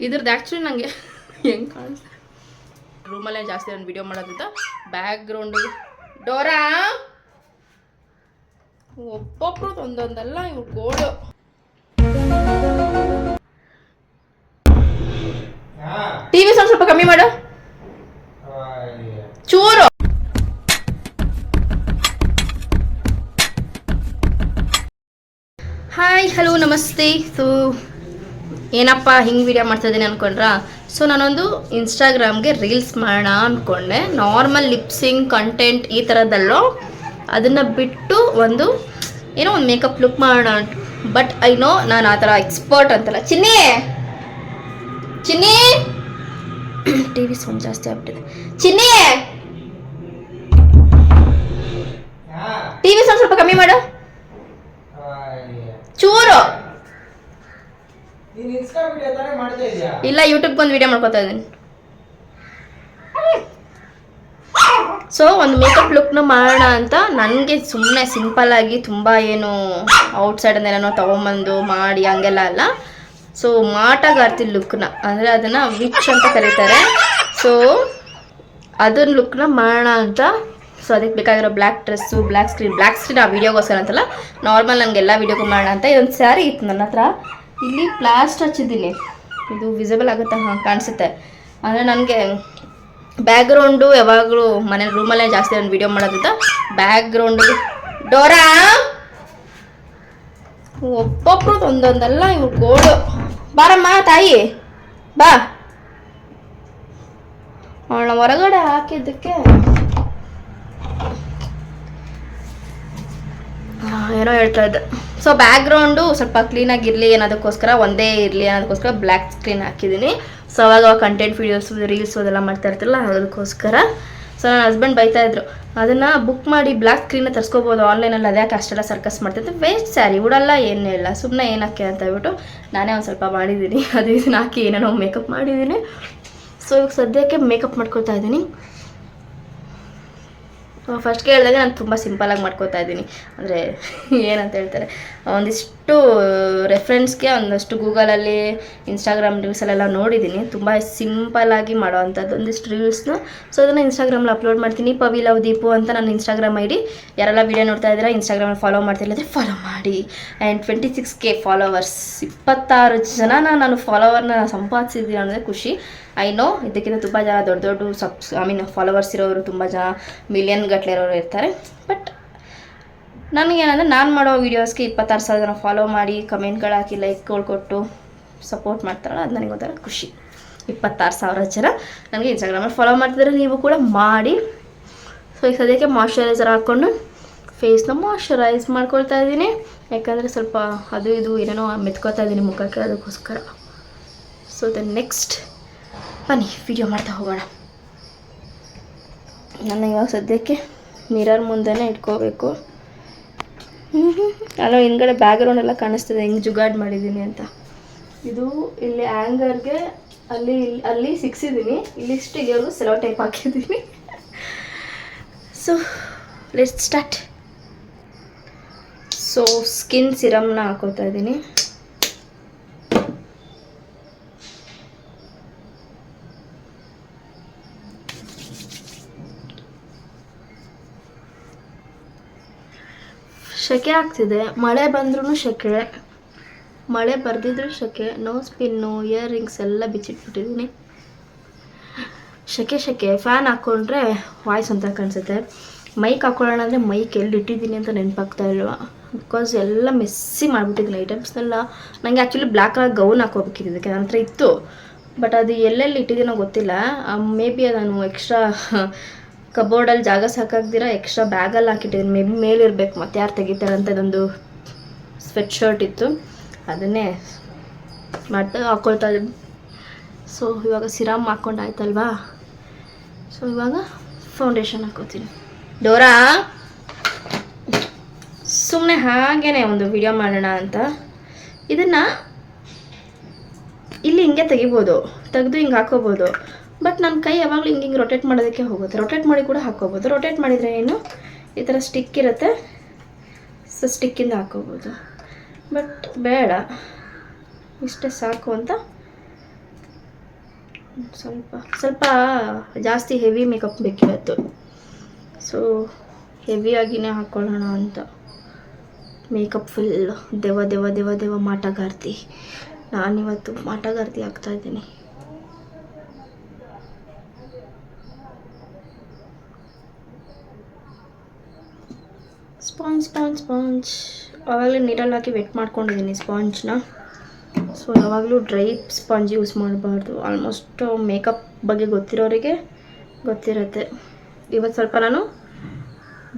ಇದ್ರದ್ದು ಆ್ಯಕ್ಚುಲಿ ನನಗೆ ಹೆಂಗೆ ಕಾಣಿಸ್ತು ರೂಮಲ್ಲೇ ಜಾಸ್ತಿ ನಾನು ವಿಡಿಯೋ ಮಾಡೋದ್ರಿಂದ ಬ್ಯಾಕ್ ಗ್ರೌಂಡು ಡೋರಾ ಒಬ್ಬೊಬ್ರು ಒಂದೊಂದಲ್ಲ ಇವ್ರು ಗೋಳು. ಟಿವಿ ಸೌಂಡ್ ಸ್ವಲ್ಪ ಕಮ್ಮಿ ಮಾಡು ಚೂರು. ಹಾಯ್ ಹಲೋ ನಮಸ್ತೆ. ಸೊ ಏನಪ್ಪ ಹಿಂಗೆ ವಿಡಿಯೋ ಮಾಡ್ತಾಯಿದ್ದೀನಿ ಅಂದ್ಕೊಂಡ್ರಾ? ಸೊ ನಾನೊಂದು ಇನ್ಸ್ಟಾಗ್ರಾಮ್ಗೆ ರೀಲ್ಸ್ ಮಾಡೋಣ ಅಂದ್ಕೊಂಡೆ. ನಾರ್ಮಲ್ ಲಿಪ್ಸಿಂಗ್ ಕಂಟೆಂಟ್ ಈ ಥರದ್ದಲ್ಲೋ ಅದನ್ನು ಬಿಟ್ಟು ಒಂದು ಏನೋ ಒಂದು ಮೇಕಪ್ ಲುಕ್ ಮಾಡೋಣ. ಬಟ್ ಐ ನೋ ನಾನು ಆ ಥರ ಎಕ್ಸ್ಪರ್ಟ್ ಅಂತಲ್ಲ. ಚಿನ್ನಿ ಚಿನ್ನಿ ಟಿ ವಿ ಸೌಂಡ್ ಜಾಸ್ತಿ ಆಗ್ಬಿಟ್ಟಿದೆ. ಚಿನ್ನಿ ಟಿ ವಿ ಸೌಂಡ್ ಸ್ವಲ್ಪ ಕಮ್ಮಿ ಮಾಡು ಚೂರು. ಇಲ್ಲ ಯೂಟ್ಯೂಬ್ಗೆ ಒಂದು ವಿಡಿಯೋ ಮಾಡ್ಕೊತಾ ಇದ್ದೀನಿ. ಸೊ ಒಂದು ಮೇಕಪ್ ಲುಕ್ನ ಮಾಡೋಣ ಅಂತ ನನಗೆ ಸುಮ್ಮನೆ ಸಿಂಪಲ್ಲಾಗಿ ತುಂಬ ಏನು ಔಟ್ಸೈಡನ್ನೆಲ್ಲನೋ ತೊಗೊಂಬಂದು ಮಾಡಿ ಹಂಗೆಲ್ಲ ಅಲ್ಲ. ಸೊ ಮಾಟಗಾರ್ತಿ ಲುಕ್ನ ಅಂದರೆ ಅದನ್ನು ವಿಚ್ ಅಂತ ಕರೀತಾರೆ. ಸೊ ಅದನ್ನ ಲುಕ್ನ ಮಾಡೋಣ ಅಂತ. ಸೊ ಅದಕ್ಕೆ ಬೇಕಾಗಿರೋ ಬ್ಲ್ಯಾಕ್ ಡ್ರೆಸ್ಸು, ಬ್ಲ್ಯಾಕ್ ಸ್ಕ್ರೀನ್ ಆ ವೀಡಿಯೋಗೋಸ್ಕರ ಅಂತಲ್ಲ, ನಾರ್ಮಲ್ ನನಗೆಲ್ಲ ವೀಡಿಯೋಗೂ ಮಾಡೋಣ ಅಂತ. ಇದೊಂದು ಸ್ಯಾರಿ ಇತ್ತು ನನ್ನ ಹತ್ರ. ಇಲ್ಲಿ ಪ್ಲಾಸ್ಟ್ ಹಚ್ಚಿದ್ದೀನಿ, ಇದು ವಿಸಿಬಲ್ ಆಗುತ್ತೆ, ಹಾಂ ಕಾಣಿಸುತ್ತೆ. ಅಂದರೆ ನನಗೆ ಬ್ಯಾಕ್ಗ್ರೌಂಡು ಯಾವಾಗಲೂ ಮನೆ ರೂಮಲ್ಲೇ ಜಾಸ್ತಿ ನಾನು ವೀಡಿಯೋ ಮಾಡೋದ್ರಿಂದ ಬ್ಯಾಕ್ಗ್ರೌಂಡು ಡೋರಾ ಒಬ್ಬೊಬ್ರು ಒಂದೊಂದಲ್ಲ ಇವ್ರು ಗೋಳು. ಬಾರಮ್ಮ ತಾಯಿ ಬಾ. ಅವಳ ಹೊರಗಡೆ ಹಾಕಿದ್ದಕ್ಕೆ ಏನೋ ಹೇಳ್ತಾ ಇದ್ದೆ. ಸೊ ಬ್ಯಾಕ್ಗ್ರೌಂಡು ಸ್ವಲ್ಪ ಕ್ಲೀನಾಗಿರಲಿ ಅನ್ನೋದಕ್ಕೋಸ್ಕರ, ಒಂದೇ ಇರಲಿ ಅನ್ನೋದಕ್ಕೋಸ್ಕರ ಬ್ಲ್ಯಾಕ್ ಸ್ಕ್ರೀನ್ ಹಾಕಿದ್ದೀನಿ. ಸೊ ಅವಾಗ ಕಂಟೆಂಟ್ ವೀಡಿಯೋಸು ರೀಲ್ಸು ಅದೆಲ್ಲ ಮಾಡ್ತಾ ಇರ್ತಿಲ್ಲ, ಅದಕ್ಕೋಸ್ಕರ. ಸೊ ನನ್ನ ಹಸ್ಬೆಂಡ್ ಬೈತಾಯಿದ್ರು, ಅದನ್ನು ಬುಕ್ ಮಾಡಿ ಬ್ಲ್ಯಾಕ್ ಸ್ಕ್ರೀನ ತರಿಸ್ಕೋಬೋದು ಆನ್ಲೈನಲ್ಲಿ, ಅದ್ಯಾಕೆ ಅಷ್ಟೆಲ್ಲ ಸರ್ಕಸ್ ಮಾಡ್ತಿದ್ದೆ, ವೇಸ್ಟ್ ಸ್ಯಾರಿ ಉಡಲ್ಲ ಏನೇ ಇಲ್ಲ, ಸುಮ್ಮನೆ ಏನಕ್ಕೆ ಅಂತ ಹೇಳ್ಬಿಟ್ಟು ನಾನೇ ಒಂದು ಸ್ವಲ್ಪ ಮಾಡಿದ್ದೀನಿ. ಅದು ಇದನ್ನ ಹಾಕಿ ಏನೇನೋ ಮೇಕಪ್ ಮಾಡಿದ್ದೀನಿ. ಸೊ ಇವಾಗ ಸದ್ಯಕ್ಕೆ ಮೇಕಪ್ ಮಾಡ್ಕೊತಾ ಇದ್ದೀನಿ. ಫಸ್ಟ್ ಕೇಳಿದಾಗ ನಾನು ತುಂಬ ಸಿಂಪಲಾಗಿ ಮಾಡ್ಕೋತಾ ಇದ್ದೀನಿ. ಅಂದರೆ ಏನಂತ ಹೇಳ್ತಾರೆ, ಒಂದಿಷ್ಟು ರೆಫ್ರೆನ್ಸ್ಗೆ ಒಂದಷ್ಟು ಗೂಗಲಲ್ಲಿ, ಇನ್ಸ್ಟಾಗ್ರಾಮ್ ರೀಲ್ಸಲ್ಲೆಲ್ಲ ನೋಡಿದ್ದೀನಿ. ತುಂಬ ಸಿಂಪಲಾಗಿ ಮಾಡೋ ಅಂಥದ್ದು ಒಂದಿಷ್ಟು ರೀಲ್ಸ್ನ. ಸೊ ಅದನ್ನು ಇನ್ಸ್ಟಾಗ್ರಾಮಲ್ಲಿ ಅಪ್ಲೋಡ್ ಮಾಡ್ತೀನಿ. ಪವಿ ಲವ್ ದೀಪು ಅಂತ ನನ್ನ ಇನ್ಸ್ಟಾಗ್ರಾಮ್ ಐಡಿ. ಯಾರೆಲ್ಲ ವೀಡಿಯೋ ನೋಡ್ತಾ ಇದ್ದೀರಾ, ಇನ್ಸ್ಟಾಗ್ರಾಮಲ್ಲಿ ಫಾಲೋ ಮಾಡ್ತಿಲ್ಲದ್ರೆ ಫಾಲೋ ಮಾಡಿ. ಆ್ಯಂಡ್ 26K ಫಾಲೋವರ್ಸ್, 26 ಜನ ನಾನು ಫಾಲೋವರ್ನ ಸಂಪಾದಿಸಿದ್ದೀನಿ ಅಂದರೆ ಖುಷಿ. ಐ ನೋ ಇದಕ್ಕಿಂತ ತುಂಬ ಜನ ದೊಡ್ಡ ಫಾಲೋವರ್ಸ್ ಇರೋರು, ತುಂಬ ಜನ ಮಿಲಿಯನ್ ಗಟ್ಟಲೆ ಇರೋರು ಇರ್ತಾರೆ. ಬಟ್ ನನಗೇನಂದರೆ ನಾನು ಮಾಡೋ ವೀಡಿಯೋಸ್ಗೆ 26,000 ಜನ ಫಾಲೋ ಮಾಡಿ, ಕಮೆಂಟ್ಗಳು ಹಾಕಿ, ಲೈಕ್ಗಳು ಕೊಟ್ಟು ಸಪೋರ್ಟ್ ಮಾಡ್ತಾರಲ್ಲ, ಅದು ನನಗೆ ಒಂಥರ ಖುಷಿ. 26,000 ಜನ ನನಗೆ ಇನ್ಸ್ಟಾಗ್ರಾಮಲ್ಲಿ ಫಾಲೋ ಮಾಡ್ತಿದ್ರೆ, ನೀವು ಕೂಡ ಮಾಡಿ. ಸೊ ಈಗ ಸದ್ಯಕ್ಕೆ ಮಾಯ್ಶ್ಚರೈಸರ್ ಹಾಕ್ಕೊಂಡು ಫೇಸ್ನ ಮಾಯ್ಶ್ಚರೈಸ್ ಮಾಡ್ಕೊಳ್ತಾ ಇದ್ದೀನಿ. ಯಾಕಂದರೆ ಸ್ವಲ್ಪ ಅದು ಇದು ಏನೇನೋ ಮೆತ್ಕೋತಾ ಇದ್ದೀನಿ ಮುಖಕ್ಕೆ, ಅದಕ್ಕೋಸ್ಕರ. ಸೊ ದೆನ್ ನೆಕ್ಸ್ಟ್ ಬನ್ನಿ ವಿಡಿಯೋ ಮಾಡ್ತಾ ಹೋಗೋಣ. ನಾನು ಇವಾಗ ಸದ್ಯಕ್ಕೆ ಮಿರರ್ ಮುಂದೆನೇ ಇಟ್ಕೋಬೇಕು. ಅಲ್ಲೋ ಹಿಂದ್ಗಡೆ ಬ್ಯಾಕ್ಗ್ರೌಂಡ್ ಎಲ್ಲ ಕಾಣಿಸ್ತಿದೆ ಹೆಂಗೆ ಜುಗಾಡ್ ಮಾಡಿದ್ದೀನಿ ಅಂತ. ಇದು ಇಲ್ಲಿ ಆ್ಯಂಗರ್ಗೆ ಅಲ್ಲಿ ಸಿಕ್ಸಿದ್ದೀನಿ, ಇಲ್ಲಿ ಸ್ಟಿಗರ್ಗೂ ಸೆಲೋ ಟೈಪ್ ಹಾಕಿದ್ದೀನಿ. So let's start. So skin ಸಿರಮ್ನ ಹಾಕೋತಾ ಇದ್ದೀನಿ. ಸೆಕೆ ಆಗ್ತಿದೆ, ಮಳೆ ಬಂದ್ರೂ ಸೆಕೆ, ಮಳೆ ಬರ್ದಿದ್ರು ಸೆಕೆ. ನೋಸ್ ಪಿನ್ನು, ಇಯರ್ ರಿಂಗ್ಸ್ ಎಲ್ಲ ಬಿಚ್ಚಿಟ್ಬಿಟ್ಟಿದ್ದೀನಿ. ಸೆಕೆ ಫ್ಯಾನ್ ಹಾಕ್ಕೊಂಡ್ರೆ ವಾಯ್ಸ್ ಅಂತ ಕಾಣಿಸುತ್ತೆ. ಮೈಕ್ ಹಾಕ್ಕೊಳ್ಳೋಣ ಅಂದರೆ ಮೈಕ್ ಎಲ್ಲಿ ಇಟ್ಟಿದ್ದೀನಿ ಅಂತ ನೆನಪಾಗ್ತಾ ಇಲ್ವ, ಬಿಕಾಸ್ ಎಲ್ಲ ಮೆಸ್ಸಿ ಮಾಡಿಬಿಟ್ಟಿದ್ದೀನಿ ಐಟಮ್ಸ್ನೆಲ್ಲ. ನನಗೆ ಆ್ಯಕ್ಚುಲಿ ಬ್ಲ್ಯಾಕ್ ಕಲರ್ ಗೌನ್ ಹಾಕೋಬೇಕಿದೆ, ಇದಕ್ಕೆ ನನ್ನ ಹತ್ರ ಇತ್ತು. ಬಟ್ ಅದು ಎಲ್ಲೆಲ್ಲಿ ಇಟ್ಟಿದ್ದೀನೋ ಗೊತ್ತಿಲ್ಲ. ಮೇ ಬಿ ನಾನು ಎಕ್ಸ್ಟ್ರಾ ಕಬೋರ್ಡಲ್ಲಿ ಜಾಗ ಸಾಕಾಗ್ದಿರ ಎಕ್ಸ್ಟ್ರಾ ಬ್ಯಾಗಲ್ಲಿ ಹಾಕಿಟ್ಟಿದ್ದೀನಿ. ಮೇ ಬಿ ಮೇಲಿರ್ಬೇಕು, ಮತ್ತೆ ಯಾರು ತೆಗಿತಾರೆ ಅಂತ. ಇದೊಂದು ಸ್ವೆಟ್ ಶರ್ಟ್ ಇತ್ತು, ಅದನ್ನೇ ಹಾಕ್ಕೊಳ್ತಾ ಇದ್ದೀನಿ. ಸೊ ಇವಾಗ ಸಿರಮ್ ಹಾಕ್ಕೊಂಡು ಆಯ್ತಲ್ವಾ. ಸೊ ಇವಾಗ ಫೌಂಡೇಶನ್ ಹಾಕೋತೀನಿ. ಡೋರಾ ಸುಮ್ಮನೆ ಹಾಗೇ ಒಂದು ವಿಡಿಯೋ ಮಾಡೋಣ ಅಂತ. ಇದನ್ನು ಇಲ್ಲಿ ಹಿಂಗೆ ತೆಗಿಬೋದು, ತೆಗೆದು ಹಿಂಗೆ ಹಾಕೋಬೋದು. ಬಟ್ ನನ್ನ ಕೈ ಯಾವಾಗಲೂ ಹಿಂಗೆ ರೊಟೇಟ್ ಮಾಡೋದಕ್ಕೆ ಹೋಗುತ್ತೆ. ರೊಟೇಟ್ ಮಾಡಿ ಕೂಡ ಹಾಕ್ಕೋಬೋದು. ರೊಟೇಟ್ ಮಾಡಿದರೆ ಏನು ಈ ಥರ ಸ್ಟಿಕ್ ಇರುತ್ತೆ, ಸೊ ಸ್ಟಿಕ್ಕಿಂದ ಹಾಕ್ಕೋಬೋದು. ಬಟ್ ಬೇಡ, ಇಷ್ಟೇ ಸಾಕು ಅಂತ ಸ್ವಲ್ಪ ಸ್ವಲ್ಪ ಜಾಸ್ತಿ ಹೆವಿ ಮೇಕಪ್ ಬೇಕಿವತ್ತು. ಸೊ ಹೆವಿಯಾಗಿಯೇ ಹಾಕ್ಕೊಳ್ಳೋಣ ಅಂತ. ಮೇಕಪ್ ಫುಲ್ ದೆವ ದೆವ ದೆವ ದೆವ ಮಾಟಗಾರ್ತಿ. ನಾನಿವತ್ತು ಮಾಟಗಾರ್ತಿ ಆಗ್ತಾಯಿದ್ದೀನಿ. ಸ್ಪಾಂಜ್ ಆವಾಗಲೇ ನೀರಲ್ಲಿ ಹಾಕಿ ವೆಟ್ ಮಾಡ್ಕೊಂಡಿದ್ದೀನಿ ಸ್ಪಾಂಜ್ನ. ಸೊ ಯಾವಾಗಲೂ ಡ್ರೈ ಸ್ಪಾಂಜ್ ಯೂಸ್ ಮಾಡಬಾರ್ದು. ಆಲ್ಮೋಸ್ಟ್ ಮೇಕಪ್ ಬಗ್ಗೆ ಗೊತ್ತಿರೋರಿಗೆ ಗೊತ್ತಿರುತ್ತೆ. ಇವತ್ತು ಸ್ವಲ್ಪ ನಾನು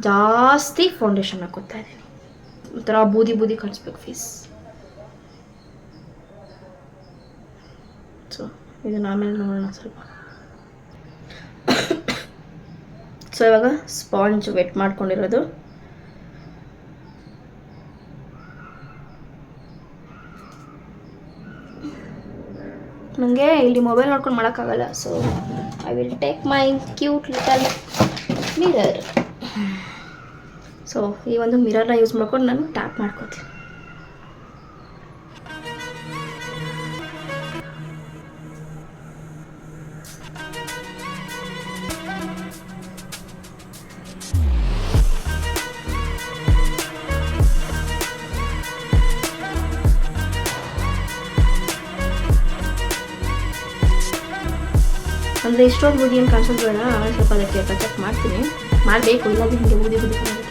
ಜಾಸ್ತಿ ಫೌಂಡೇಶನ್ ಹಾಕೋತಾ ಇದ್ದೀನಿ. ಒಂಥರ ಬೂದಿ ಬೂದಿ ಕಾಣಿಸ್ಬೇಕು ಫೇಸ್. ಸೊ ಇದನ್ನು ಆಮೇಲೆ ನೋಡೋಣ ಸ್ವಲ್ಪ. ಸೊ ಇವಾಗ ಸ್ಪಾಂಜ್ ವೆಟ್ ಮಾಡ್ಕೊಂಡಿರೋದು. ನನಗೆ ಇಲ್ಲಿ ಮೊಬೈಲ್ ನೋಡ್ಕೊಂಡು ಮಾಡೋಕ್ಕಾಗಲ್ಲ. So I will take my cute little mirror. So ಈ ಒಂದು ಮಿರರ್ನ ಯೂಸ್ ಮಾಡ್ಕೊಂಡು ನಾನು ಟ್ಯಾಪ್ ಮಾಡ್ಕೋತೀನಿ. ಅಂದರೆ ಇಷ್ಟೊಂದು ಬೂದಿ ಏನು ಕಾಣಿಸೋದು ಬೇಡ. ಆಮೇಲೆ ಸ್ವಲ್ಪ ಅದಕ್ಕೆ ಟಚಪ್ ಮಾಡ್ತೀನಿ, ಮಾಡಬೇಕು, ಇಲ್ಲಾಂದರೆ ಹಿಂಗೆ ಬೂದಿ ಬೂದಿ ಕಾಣುತ್ತೆ.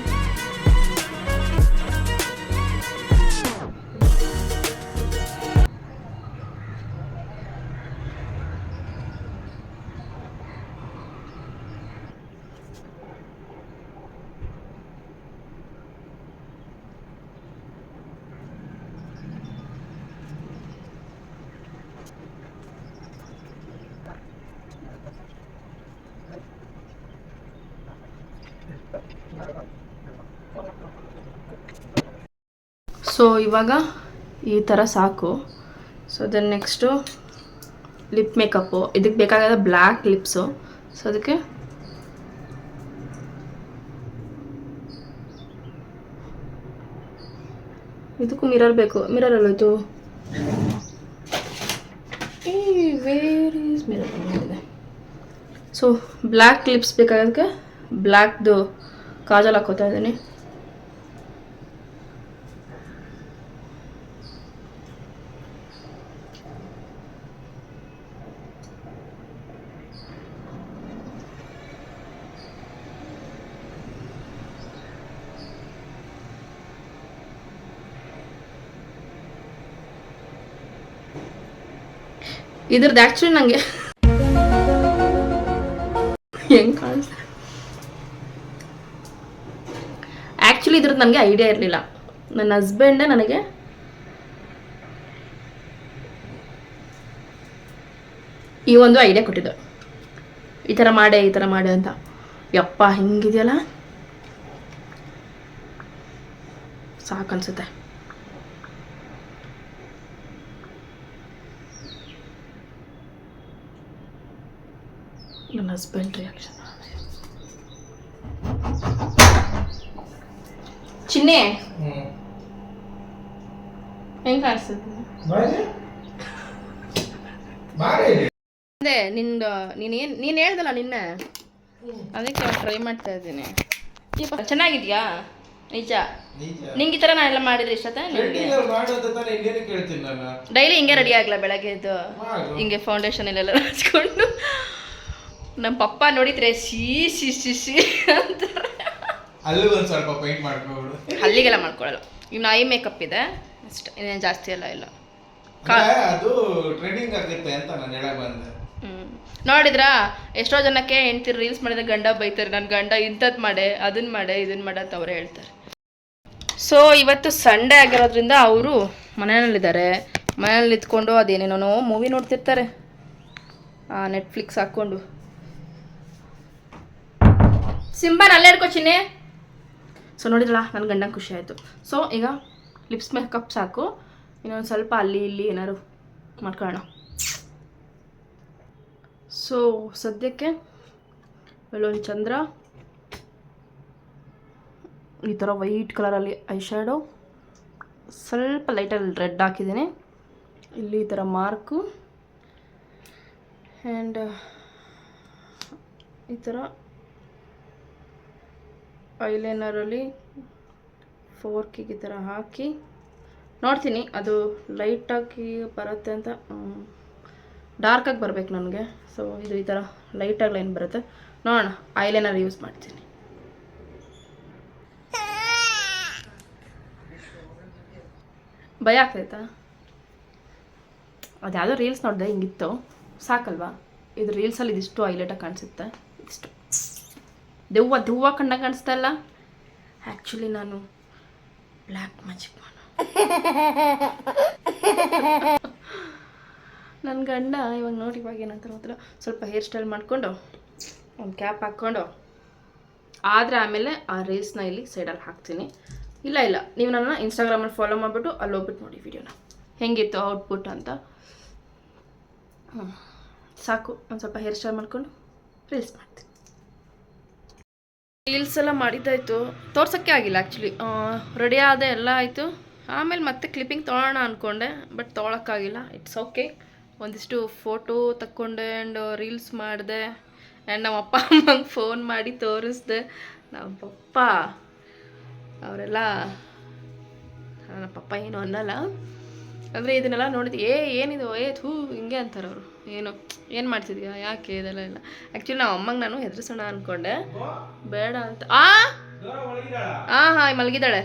ಸೊ ಇವಾಗ ಈ ಥರ ಸಾಕು. So then next lip makeup. ಇದಕ್ಕೆ ಬೇಕಾದ ಬ್ಲ್ಯಾಕ್ ಲಿಪ್ಸು. ಸೊ ಅದಕ್ಕೆ ಇದಕ್ಕೂ ಮಿರರ್ ಬೇಕು. ಮಿರರ್ ಎಲ್ಲೋಯ್ತು? Where is mirror? ಇದೆ. ಸೊ ಬ್ಲ್ಯಾಕ್ ಲಿಪ್ಸ್ ಬೇಕಾಗೋದಕ್ಕೆ ಬ್ಲ್ಯಾಕ್ದು ಕಾಜಲ್ ಹಾಕೋತಾ ಇದ್ದೀನಿ. ಇದ್ರದ್ದು ಆ್ಯಕ್ಚುಲಿ ನನಗೆ ಹೆಂಗೆ ಕಾಣಿಸ್ತಾ, ಆ್ಯಕ್ಚುಲಿ ಇದ್ರದ್ದು ನನಗೆ ಐಡಿಯಾ ಇರಲಿಲ್ಲ. ನನ್ನ ಹಸ್ಬೆಂಡೇ ನನಗೆ ಈ ಒಂದು ಐಡಿಯಾ ಕೊಟ್ಟಿದ್ದು, ಈ ಥರ ಮಾಡೆ ಅಂತ. ಯಪ್ಪ ಹಿಂಗಿದೆಯಲ್ಲ, ಸಾಕನ್ಸುತ್ತೆ. ನನ್ನ ಹಸ್ಬೆಂಡ್ ರಿಯಾಕ್ಷನ್. ಚಿನ್ನೆ ಹೆಂಗೆ ಕಾಣಿಸ್ತದೆ? ಅದೇ ನೀನು ಹೇಳ್ದಲ್ಲ ನಿನ್ನೆ, ಅದಕ್ಕೆ ಟ್ರೈ ಮಾಡ್ತಾ ಇದ್ದೀನಿ. ಚೆನ್ನಾಗಿದ್ಯಾ? ನಿಜ ನಿಂಗೆ ಈ ಥರ ನಾ ಎಲ್ಲ ಮಾಡಿದ್ರೆ ಇಷ್ಟ ನಿಮಗೆ? ಡೈಲಿ ಹಿಂಗೆ ರೆಡಿ ಆಗಲ್ಲ ಬೆಳಗ್ಗೆ ಎದ್ದು ಹಿಂಗೆ ಫೌಂಡೇಶನ್ ಎಲ್ಲ ಹಚ್ಕೊಂಡು. ನಮ್ಮ ಪಪ್ಪ ನೋಡಿದ್ರೆ ಶೀ ಶಿ ಶಿ ಶಿ ಅಂತಾರೆ. ಸ್ವಲ್ಪ ಪೇಂಟ್ ಮಾಡ್ಕೊಂಡು ಅಲ್ಲಿಗೆಲ್ಲ ಮಾಡ್ಕೊಳ್ಳಲ್ಲ. ಇನ್ನು ಐ ಮೇಕಪ್ ಇದೆ ಅಷ್ಟೇ, ಇನ್ನೇನು ಜಾಸ್ತಿ ಎಲ್ಲ ಇಲ್ಲ. ಅದು ಟ್ರೆಂಡಿಂಗ್ ಆಗುತ್ತೆ ಅಂತ ನಾನು ಹೇಳಕ್ ಬಂದೆ. ನೋಡಿದ್ರಾ, ಎಷ್ಟೋ ಜನಕ್ಕೆ ಹೆಂಡ್ತಿರು ರೀಲ್ಸ್ ಮಾಡಿದ್ರೆ ಗಂಡ ಬೈತಾರೆ. ನನ್ನ ಗಂಡ ಇಂಥದ್ದು ಮಾಡೆ, ಅದನ್ನ ಮಾಡೆ, ಇದನ್ನ ಮಾಡೆ ಅಂತ ಅವರೇ ಹೇಳ್ತಾರೆ. ಸೊ ಇವತ್ತು ಸಂಡೇ ಆಗಿರೋದ್ರಿಂದ ಅವರು ಮನೆಯಲ್ಲಿದ್ದಾರೆ. ಮನೇಲಿ ನಿಂತ್ಕೊಂಡು ಅದೇನೇನೋ ಮೂವಿ ನೋಡ್ತಿರ್ತಾರೆ ನೆಟ್ಫ್ಲಿಕ್ಸ್ ಹಾಕ್ಕೊಂಡು. ಸಿಂಬಾನ್ ಅಲ್ಲೇ ಇಡ್ಕೋ ಚಿನ್ನೆ. ಸೊ ನೋಡಿದ್ರಲ್ಲ, ನನ್ನ ಗಂಡಂಗೆ ಖುಷಿ ಆಯಿತು. ಸೊ ಈಗ ಲಿಪ್ಸ್ ಮೇಕಪ್ ಸಾಕು, ಇನ್ನೊಂದು ಸ್ವಲ್ಪ ಅಲ್ಲಿ ಇಲ್ಲಿ ಏನಾದ್ರು ಮಾಡ್ಕೊಳ್ಳೋಣ. ಸೊ ಸದ್ಯಕ್ಕೆ ಇಲ್ಲೊಂದು ಚಂದ್ರ, ಈ ಥರ ವೈಟ್ ಕಲರಲ್ಲಿ ಐ ಶ್ಯಾಡೋ, ಸ್ವಲ್ಪ ಲೈಟಲ್ಲಿ ರೆಡ್ ಹಾಕಿದ್ದೀನಿ. ಇಲ್ಲಿ ಈ ಥರ ಮಾರ್ಕು, ಆ್ಯಂಡ್ ಈ ಥರ ಐಲೈನರಲ್ಲಿ ಫೋರ್ಕಿಗೆ ಈ ಥರ ಹಾಕಿ ನೋಡ್ತೀನಿ, ಅದು ಲೈಟಾಗಿ ಬರುತ್ತೆ ಅಂತ. ಡಾರ್ಕಾಗಿ ಬರಬೇಕು ನನಗೆ. ಸೊ ಇದು ಈ ಥರ ಲೈಟಾಗಿ ಲೈನ್ ಬರುತ್ತೆ. ನೋಡೋಣ, ಐಲೈನರ್ ಯೂಸ್ ಮಾಡ್ತೀನಿ. ಭಯ ಆಗ್ತೈತಾ? ಅದು ಯಾವುದೋ ರೀಲ್ಸ್ ನೋಡಿದೆ, ಹಿಂಗಿತ್ತು, ಸಾಕಲ್ವಾ? ಇದು ರೀಲ್ಸಲ್ಲಿ ಇದಿಷ್ಟು ಹೈಲೈಟಾಗಿ ಕಾಣಿಸುತ್ತೆ. ಇಷ್ಟು ದೆವ್ವ ಕಂಡಂಗೆ ಕಾಣಿಸ್ತಾ ಇಲ್ಲ. ಆ್ಯಕ್ಚುಲಿ ನಾನು ಬ್ಲ್ಯಾಕ್ ಮ್ಯಾಜಿಕ್ ನನ್ನ ಗಂಡ ಇವಾಗ ನೋಡಿ, ಇವಾಗ ಏನಂತಾರೆ ಗೊತ್ತಿಲ್ಲ, ಸ್ವಲ್ಪ ಹೇರ್ ಸ್ಟೈಲ್ ಮಾಡಿಕೊಂಡು ಒಂದು ಕ್ಯಾಪ್ ಹಾಕ್ಕೊಂಡು ಆದರೆ ಆಮೇಲೆ ಆ ರೀಲ್ಸ್ನ ಇಲ್ಲಿ ಸೈಡಲ್ಲಿ ಹಾಕ್ತೀನಿ. ಇಲ್ಲ ನೀವು ನನ್ನ ಇನ್ಸ್ಟಾಗ್ರಾಮಲ್ಲಿ ಫಾಲೋ ಮಾಡಿಬಿಟ್ಟು ಅಲ್ಲಿ ಹೋಗ್ಬಿಟ್ಟು ನೋಡಿ ವಿಡಿಯೋನ ಹೆಂಗಿತ್ತು ಔಟ್ಪುಟ್ ಅಂತ. ಸಾಕು, ಒಂದು ಸ್ವಲ್ಪ ಹೇರ್ ಸ್ಟೈಲ್ ಮಾಡಿಕೊಂಡು ರೀಲ್ಸ್ ಮಾಡ್ತೀನಿ. ರೀಲ್ಸ್ ಎಲ್ಲ ಮಾಡಿದ್ದಾಯಿತು, ತೋರ್ಸೋಕ್ಕೆ ಆಗಿಲ್ಲ ಆ್ಯಕ್ಚುಲಿ. ರೆಡಿ ಆದ ಎಲ್ಲ ಆಯಿತು. ಆಮೇಲೆ ಮತ್ತೆ ಕ್ಲಿಪ್ಪಿಂಗ್ ತೊಗೊಳ್ಳೋಣ ಅಂದ್ಕೊಂಡೆ, ಬಟ್ ತೊಗೊಳಕ್ಕಾಗಿಲ್ಲ. It's okay. ಒಂದಿಷ್ಟು ಫೋಟೋ ತಕ್ಕೊಂಡೆ ಆ್ಯಂಡ್ ರೀಲ್ಸ್ ಮಾಡಿದೆ. ಆ್ಯಂಡ್ ನಮ್ಮ ಅಪ್ಪ ಅಮ್ಮಂಗೆ ಫೋನ್ ಮಾಡಿ ತೋರಿಸ್ದೆ. ನಮ್ಮ ಪಪ್ಪ ಅವರೆಲ್ಲ, ನಮ್ಮ ಪಪ್ಪ ಏನು ಅನ್ನಲ್ಲ, ಅಂದರೆ ಇದನ್ನೆಲ್ಲ ನೋಡಿದ್ವಿ, ಏನಿದು ಥೂ ಹಿಂಗೆ ಅಂತಾರೆ ಅವರು. ಏನು ಮಾಡ್ತಿದ್ಯಾ, ಯಾಕೆ ಇದೆಲ್ಲ ಇಲ್ಲ. ಆ್ಯಕ್ಚುಲಿ ನಮ್ಮ ಅಮ್ಮಂಗೆ ನಾನು ಹೆದರ್ಸೋಣ ಅಂದ್ಕೊಂಡೆ, ಬೇಡ ಅಂತ. ಹಾಂ ಮಲಗಿದ್ದಾಳೆ.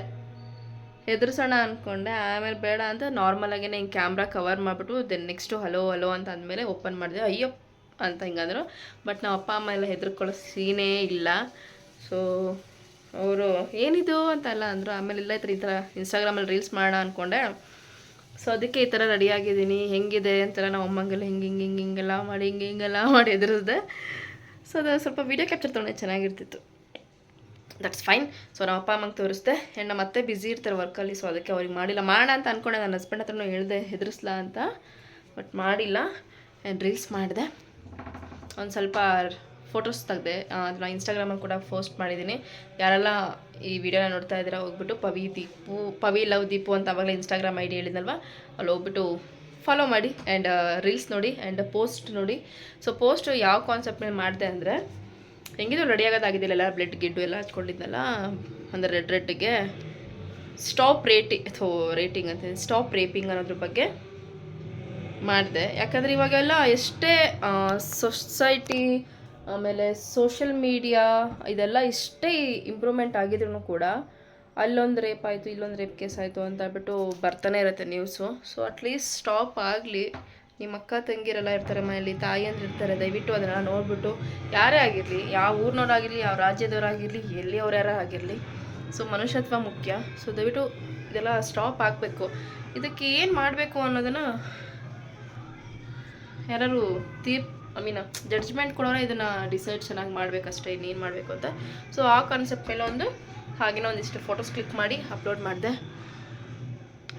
ಹೆದರ್ಸೋಣ ಅಂದ್ಕೊಂಡೆ, ಆಮೇಲೆ ಬೇಡ ಅಂತ ನಾರ್ಮಲಾಗೇ ಹಿಂಗೆ ಕ್ಯಾಮ್ರಾ ಕವರ್ ಮಾಡಿಬಿಟ್ಟು ದೆನ್ ನೆಕ್ಸ್ಟು ಹಲೋ ಅಂತ ಅಂದಮೇಲೆ ಓಪನ್ ಮಾಡಿದೆ. ಅಯ್ಯೋ ಅಂತ ಹಿಂಗಂದರು. ಬಟ್ ನಮ್ಮ ಅಪ್ಪ ಅಮ್ಮ ಎಲ್ಲ ಹೆದರ್ಕೊಳ್ಳೋ ಸೀನೇ ಇಲ್ಲ. ಸೊ ಅವರು ಏನಿದು ಅಂತೆಲ್ಲ ಅಂದರು. ಆಮೇಲೆ ಇಲ್ಲ ಈ ಥರ ಇನ್ಸ್ಟಾಗ್ರಾಮಲ್ಲಿ ರೀಲ್ಸ್ ಮಾಡೋಣ ಅಂದ್ಕೊಂಡೆ. ಸೊ ಅದಕ್ಕೆ ಈ ಥರ ರೆಡಿಯಾಗಿದ್ದೀನಿ. ಹೆಂಗಿದೆ ಅಂತೆಲ್ಲ ನಮ್ಮ ಅಮ್ಮಂಗೆಲ್ಲ ಹಿಂಗೆಲ್ಲ ಮಾಡಿ ಹಿಂಗೆಲ್ಲ ಮಾಡಿ ಎದುರಿಸ್ದೆ. ಸೊ ಅದು ಸ್ವಲ್ಪ ವೀಡಿಯೋ ಕ್ಯಾಪ್ಚರ್ ತೊಗೊಂಡೆ, ಚೆನ್ನಾಗಿರ್ತಿತ್ತು. That's fine. ಸೊ ನಮ್ಮ ಅಪ್ಪ ಅಮ್ಮಂಗೆ ತೋರಿಸ್ದೆ. ಆ್ಯಂಡ್ ಮತ್ತೆ ಬ್ಯುಸಿ ಇರ್ತಾರೆ ವರ್ಕಲ್ಲಿ. ಸೊ ಅದಕ್ಕೆ ಅವ್ರಿಗೆ ಮಾಡಿಲ್ಲ. ಮಾಡೋಣ ಅಂತ ಅಂದ್ಕೊಂಡೆ, ನನ್ನ ಹಸ್ಬೆಂಡ್ ಹತ್ರನೂ ಹೇಳಿದೆ ಹೆದರಿಸ್ಲಾ ಅಂತ, ಬಟ್ ಮಾಡಿಲ್ಲ. ಆ್ಯಂಡ್ ರೀಲ್ಸ್ ಮಾಡಿದೆ, ಒಂದು ಸ್ವಲ್ಪ ಫೋಟೋಸ್ ತೆಗೆದೆ. ಅದನ್ನ ಇನ್ಸ್ಟಾಗ್ರಾಮಲ್ಲಿ ಕೂಡ ಪೋಸ್ಟ್ ಮಾಡಿದ್ದೀನಿ. ಯಾರೆಲ್ಲ ಈ ವಿಡಿಯೋನ ನೋಡ್ತಾ ಇದ್ದೀರಾ ಹೋಗ್ಬಿಟ್ಟು ಪವಿ ಲವ್ ದೀಪು ಅಂತ ಅವಾಗಲೇ ಇನ್ಸ್ಟಾಗ್ರಾಮ್ ಐ ಡಿ ಹೇಳಿದ್ನಲ್ವ, ಅಲ್ಲಿ ಹೋಗ್ಬಿಟ್ಟು ಫಾಲೋ ಮಾಡಿ ಆ್ಯಂಡ್ ರೀಲ್ಸ್ ನೋಡಿ ಆ್ಯಂಡ್ ಪೋಸ್ಟ್ ನೋಡಿ. ಸೊ ಪೋಸ್ಟ್ ಯಾವ ಕಾನ್ಸೆಪ್ಟ್ ಮೇಲೆ ಮಾಡಿದೆ ಅಂದರೆ, ಹೆಂಗಿದ್ರು ರೆಡಿ ಆಗೋದಾಗಿದ್ದಿಲ್ಲ, ಎಲ್ಲ ಬ್ಲಡ್ ಗಿಡ್ಡು ಎಲ್ಲ ಹಚ್ಕೊಂಡಿದ್ನಲ್ಲ, ಅಂದರೆ ರೆಡ್ಗೆ ಸ್ಟಾಪ್ ರೇಪಿಂಗ್ ಅನ್ನೋದ್ರ ಬಗ್ಗೆ ಮಾಡಿದೆ. ಯಾಕಂದರೆ ಇವಾಗೆಲ್ಲ ಎಷ್ಟೇ ಸೊಸೈಟಿ ಆಮೇಲೆ ಸೋಷಿಯಲ್ ಮೀಡಿಯಾ ಇದೆಲ್ಲ ಇಷ್ಟೇ ಇಂಪ್ರೂವ್ಮೆಂಟ್ ಆಗಿದ್ರು ಕೂಡ ಅಲ್ಲೊಂದು ರೇಪ್ ಆಯಿತು, ಇಲ್ಲೊಂದು ರೇಪ್ ಕೇಸ್ ಆಯಿತು ಅಂತ ಹೇಳ್ಬಿಟ್ಟು ಬರ್ತಾನೆ ಇರುತ್ತೆ ನ್ಯೂಸು. ಸೊ ಅಟ್ಲೀಸ್ಟ್ ಸ್ಟಾಪ್ ಆಗಲಿ. ನಿಮ್ಮ ಅಕ್ಕ ತಂಗಿರೆಲ್ಲ ಇರ್ತಾರೆ ಮನೇಲಿ, ತಾಯಿಯಂದ್ರು ಇರ್ತಾರೆ, ದಯವಿಟ್ಟು ಅದನ್ನು ನೋಡಿಬಿಟ್ಟು ಯಾರೇ ಆಗಿರಲಿ, ಯಾವ ಊರಿನವರಾಗಿರಲಿ, ಯಾವ ರಾಜ್ಯದವರಾಗಿರಲಿ, ಎಲ್ಲಿಯವ್ರು ಯಾರೇ ಆಗಿರಲಿ, ಸೊ ಮನುಷ್ಯತ್ವ ಮುಖ್ಯ. ಸೊ ದಯವಿಟ್ಟು ಇದೆಲ್ಲ ಸ್ಟಾಪ್ ಆಗಬೇಕು. ಇದಕ್ಕೆ ಏನು ಮಾಡಬೇಕು ಅನ್ನೋದನ್ನು ಯಾರು ಜಡ್ಜ್ಮೆಂಟ್ ಕೊಡೋಣ, ಇದನ್ನು ಡಿಸೈಡ್ ಚೆನ್ನಾಗಿ ಮಾಡಬೇಕಷ್ಟೇ, ಇನ್ನೇನು ಮಾಡಬೇಕು ಅಂತ. ಸೊ ಆ ಕಾನ್ಸೆಪ್ಟ್ ಮೇಲೆ ಹಾಗೇನೋ ಒಂದಿಷ್ಟು ಫೋಟೋಸ್ ಕ್ಲಿಕ್ ಮಾಡಿ ಅಪ್ಲೋಡ್ ಮಾಡಿದೆ.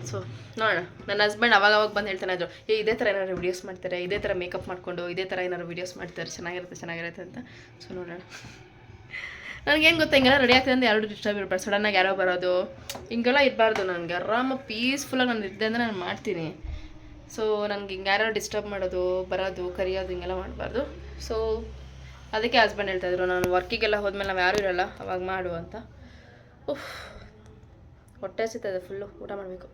ಸೊ ನೋಡೋಣ. ನನ್ನ ಹಸ್ಬೆಂಡ್ ಅವಾಗ ಬಂದು ಹೇಳ್ತಾನೆ ಇದ್ರು, ಇದೇ ಥರ ಏನಾದ್ರು ವೀಡಿಯೋಸ್ ಮಾಡ್ತಾರೆ, ಇದೇ ಥರ ಮೇಕಪ್ ಮಾಡಿಕೊಂಡು ಇದೇ ಥರ ಏನಾದ್ರು ವೀಡಿಯೋಸ್ ಮಾಡ್ತಾರೆ, ಚೆನ್ನಾಗಿರುತ್ತೆ ಅಂತ. ಸೊ ನೋಡೋಣ. ನನಗೇನು ಗೊತ್ತಾ, ಹಿಂಗೆಲ್ಲ ರೆಡಿ ಆಗ್ತದೆ ಅಂತ ಯಾರು ಡಿಸ್ಟರ್ಬ್ ಇರಬಾರ್ದು, ಸಡನ್ನಾಗಿ ಯಾರೋ ಬರೋದು ಹಿಂಗೆಲ್ಲ ಇರಬಾರ್ದು. ನನಗೆ ಆರಾಮ ಪೀಸ್ಫುಲ್ಲಾಗಿ ನಾನು ಇದ್ದೆ ಅಂದರೆ ನಾನು ಮಾಡ್ತೀನಿ. ಸೊ ನನಗೆ ಹಿಂಗೆ ಯಾರು ಡಿಸ್ಟರ್ಬ್ ಮಾಡೋದು, ಬರೋದು, ಕರೆಯೋದು ಹಿಂಗೆಲ್ಲ ಮಾಡಬಾರ್ದು. ಸೊ ಅದಕ್ಕೆ ಹಸ್ಬೆಂಡ್ ಹೇಳ್ತಾಯಿದ್ರು, ನಾನು ವರ್ಕಿಗೆಲ್ಲ ಹೋದ್ಮೇಲೆ ನಾವು ಯಾರೂ ಇರೋಲ್ಲ, ಅವಾಗ ಮಾಡು ಅಂತ. ಹೊಟ್ಟೆ ಹಸಿತದೆ ಫುಲ್ಲು, ಊಟ ಮಾಡಬೇಕು.